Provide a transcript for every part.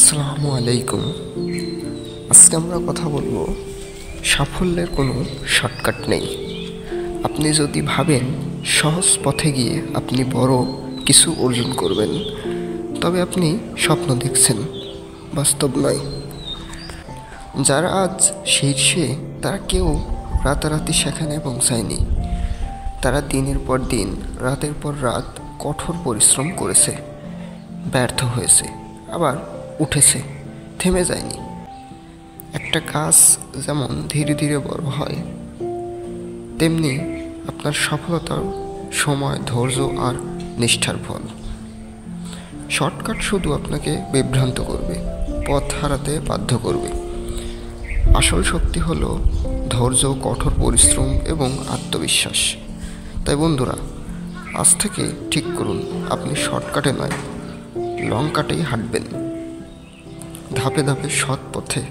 আসসালামু আলাইকুম। আজকে আমরা কথা বলবো সাফল্যের কোনো শর্টকাট নেই। আপনি যদি ভাবেন সহজ পথে গিয়ে আপনি বড় কিছু অর্জন করবেন, তবে আপনি স্বপ্ন দেখছেন, বাস্তব নয়। যারা আজ শীর্ষে তারা কেউ রাতারাতি সেখানে পৌঁছায়নি। তারা দিনের পর দিন, রাতের পর রাত কঠোর পরিশ্রম করেছে, ব্যর্থ হয়েছে, আবার উঠেছে, থেমে যায়নি। একটা গাছ যেমন ধীরে ধীরে বড় হয়, তেমনি আপনার সফলতার সময়, ধৈর্য আর নিষ্ঠার ফল। শর্টকাট শুধু আপনাকে বিভ্রান্ত করবে, পথ হারাতে বাধ্য করবে। আসল শক্তি হলো ধৈর্য, কঠোর পরিশ্রম এবং আত্মবিশ্বাস। তাই বন্ধুরা, আজ থেকে ঠিক করুন আপনি শর্টকাটে নয়, লং কাটেই হাঁটবেন, ধাপে ধাপে সৎ পথে।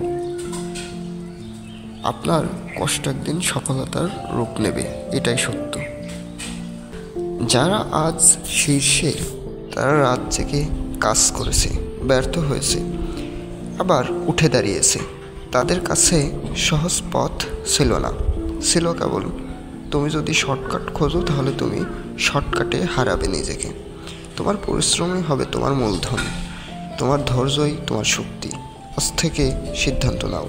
আপনার কষ্ট একদিন সফলতার রূপ নেবে, এটাই সত্য। যারা আজ শীর্ষে তারা রাত জেগে কাজ করেছে, ব্যর্থ হয়েছে, আবার উঠে দাঁড়িয়েছে। তাদের কাছে সহজ পথ ছিল না, ছিল কেবল তুমি যদি শর্টকাট খোঁজো তাহলে তুমি শর্টকাটে হারাবে নিজেকে। তোমার পরিশ্রমই হবে তোমার মূলধন, তোমার ধৈর্যই তোমার শক্তি। আজ থেকে সিদ্ধান্ত নাও,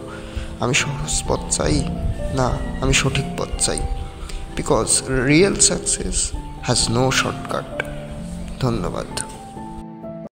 আমি সহজ পথ চাই না, আমি সঠিক পথ চাই। Because real success has no shortcut. ধন্যবাদ।